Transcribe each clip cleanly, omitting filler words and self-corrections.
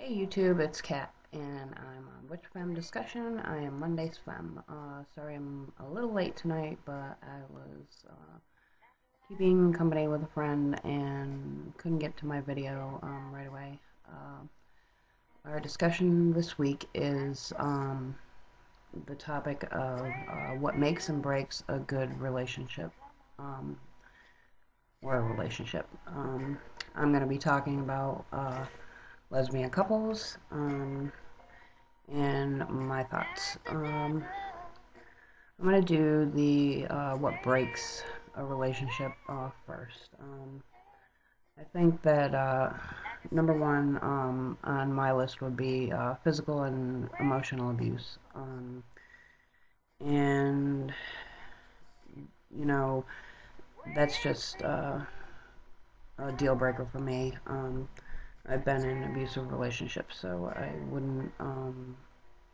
Hey YouTube, it's Kat, and I'm on Witch Femme Discussion. I am Monday's Femme. Sorry I'm a little late tonight, but I was keeping company with a friend and couldn't get to my video right away. Our discussion this week is the topic of what makes and breaks a good relationship, um, or a relationship. I'm going to be talking about lesbian couples, and my thoughts. I'm gonna do the what breaks a relationship first. I think that number one on my list would be physical and emotional abuse, and you know that's just a deal breaker for me. I've been in abusive relationships, so I wouldn't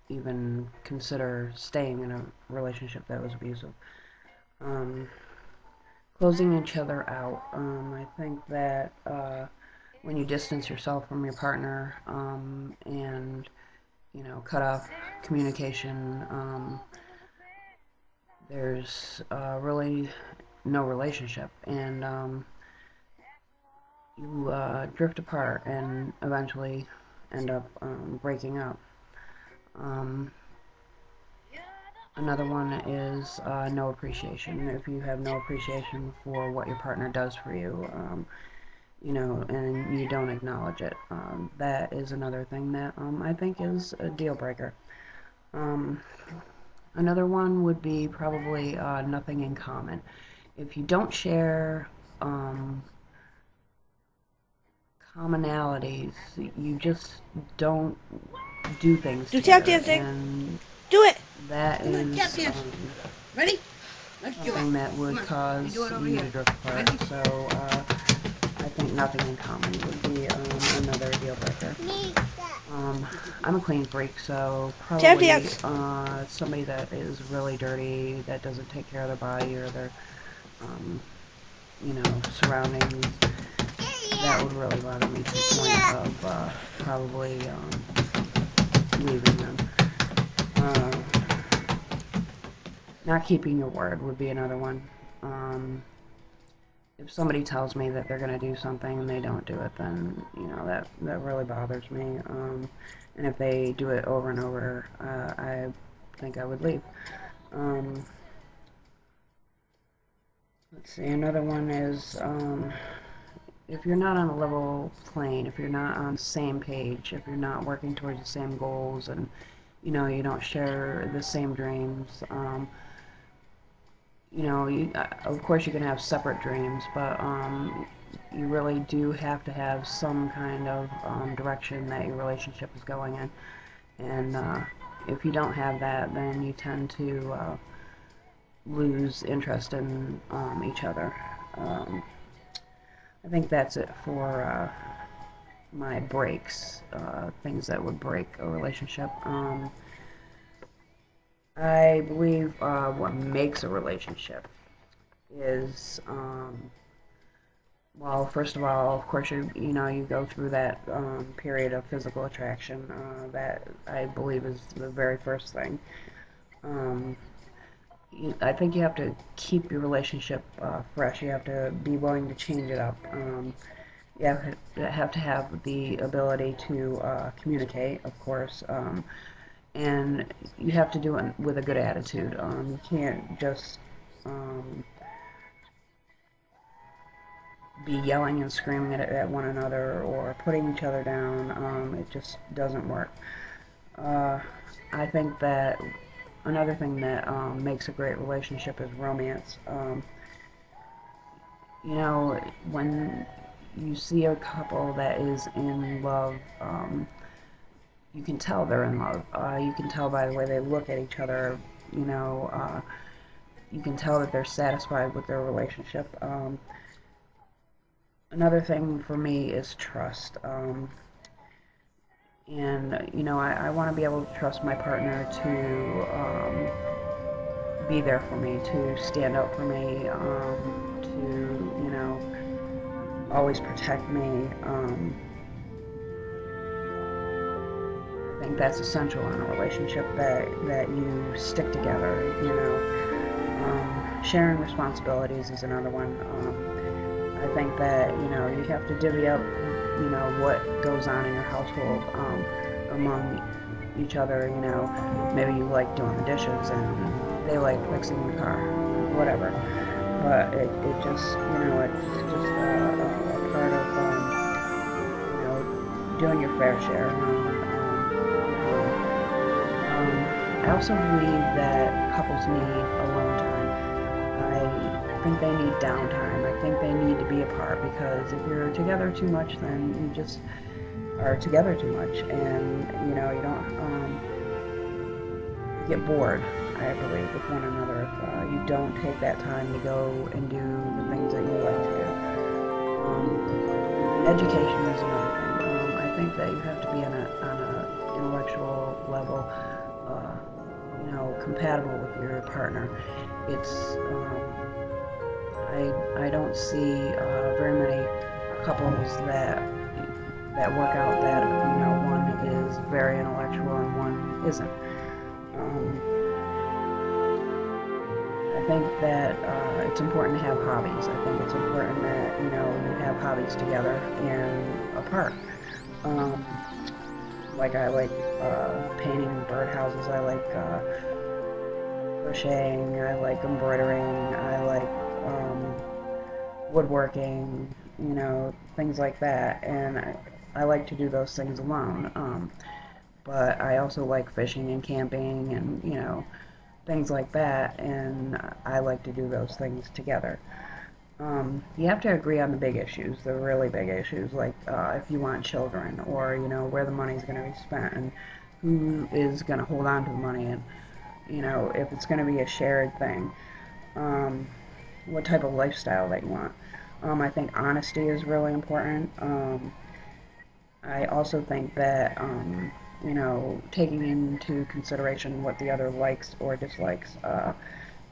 even consider staying in a relationship that was abusive. Um, Closing each other out. I think that when you distance yourself from your partner and cut off communication, there's really no relationship, and you drift apart and eventually end up breaking up. Um, Another one is no appreciation. If you have no appreciation for what your partner does for you, and you don't acknowledge it, that is another thing that I think is a deal breaker. Um, Another one would be probably nothing in common. If you don't share commonalities, you just don't do things Do tap together, dancing. and Do it. that Come on, tap is dance. Ready? Let's do something it. that would cause do it over you here. to drift apart. Ready? So I think nothing in common would be another deal breaker. I'm a clean freak, so Tap probably dance. somebody that is really dirty, that doesn't take care of their body or their um, surroundings. That would really bother me to the point of probably leaving them. Not keeping your word would be another one. If somebody tells me that they're going to do something and they don't do it, then that really bothers me. And if they do it over and over, I think I would leave. Um, let's see. Another one is if you're not on a level plane, if you're not on the same page, if you're not working towards the same goals, and you don't share the same dreams. Of course you can have separate dreams, but you really do have to have some kind of direction that your relationship is going in. And if you don't have that, then you tend to lose interest in each other. I think that's it for my breaks, things that would break a relationship. I believe what makes a relationship is, well, first of all, of course, you go through that period of physical attraction. That I believe is the very first thing. Um, I think you have to keep your relationship fresh. You have to be willing to change it up. You have to have the ability to communicate, of course, and you have to do it with a good attitude. You can't just be yelling and screaming at one another or putting each other down. It just doesn't work. Uh, I think that another thing that makes a great relationship is romance. When you see a couple that is in love, you can tell they're in love. You can tell by the way they look at each other. You know, uh, you can tell that they're satisfied with their relationship. Another thing for me is trust. And I want to be able to trust my partner to be there for me, to stand up for me, to always protect me. think that's essential in a relationship, that you stick together. Sharing responsibilities is another one. I think that you have to divvy up what goes on in your household among each other. Maybe you like doing the dishes and they like fixing the car, whatever. But it just it's just a part of doing your fair share. I also believe that couples need alone time. I think they need downtime. I think they need to be apart, because if you're together too much, then you just are together too much, and you don't get bored. I believe with one another if you don't take that time to go and do the things that you like to do. Education is another thing. I think that you have to be on a intellectual level, compatible with your partner. It's I don't see very many couples that work out that one is very intellectual and one isn't. I think that it's important to have hobbies. I think it's important that you have hobbies together and apart. Um, like I like painting birdhouses. I like crocheting. I like embroidering. I like woodworking. Things like that. And I like to do those things alone. But I also like fishing and camping and things like that, and I like to do those things together. You have to agree on the big issues, the really big issues, like if you want children, or where the money's going to be spent, and who is going to hold on to the money, and if it's going to be a shared thing, what type of lifestyle that you want. I think honesty is really important. I also think that taking into consideration what the other likes or dislikes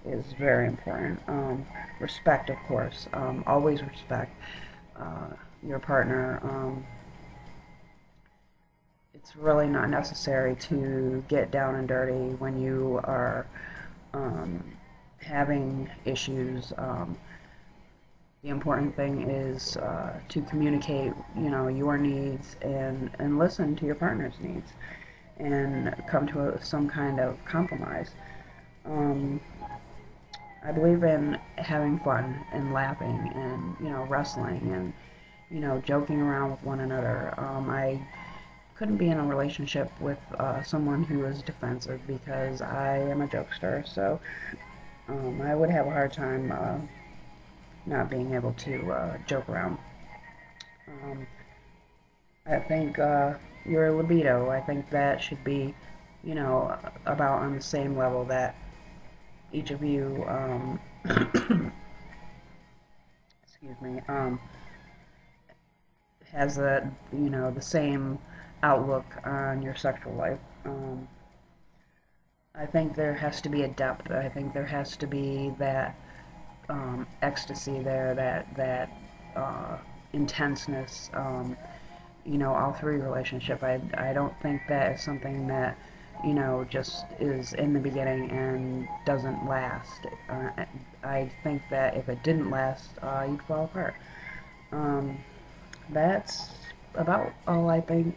is very important. Respect, of course. Always respect your partner. It's really not necessary to get down and dirty when you are um, having issues. The important thing is to communicate, your needs, and listen to your partner's needs, and come to some kind of compromise. Um, I believe in having fun and laughing and wrestling and joking around with one another. I couldn't be in a relationship with someone who is defensive, because I am a jokester, so I would have a hard time not being able to joke around. Um, I think your libido, I think that should be, about on the same level, that each of you, excuse me, has the same outlook on your sexual life. I think there has to be a depth. I think there has to be that ecstasy there, that intenseness. All through your relationship. I don't think that is something that just is in the beginning and doesn't last. I think that if it didn't last, you'd fall apart. Um, that's about all I think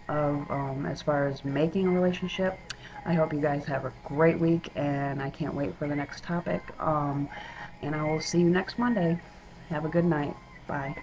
of as far as making a relationship. I hope you guys have a great week, and I can't wait for the next topic. And I will see you next Monday. Have a good night. Bye.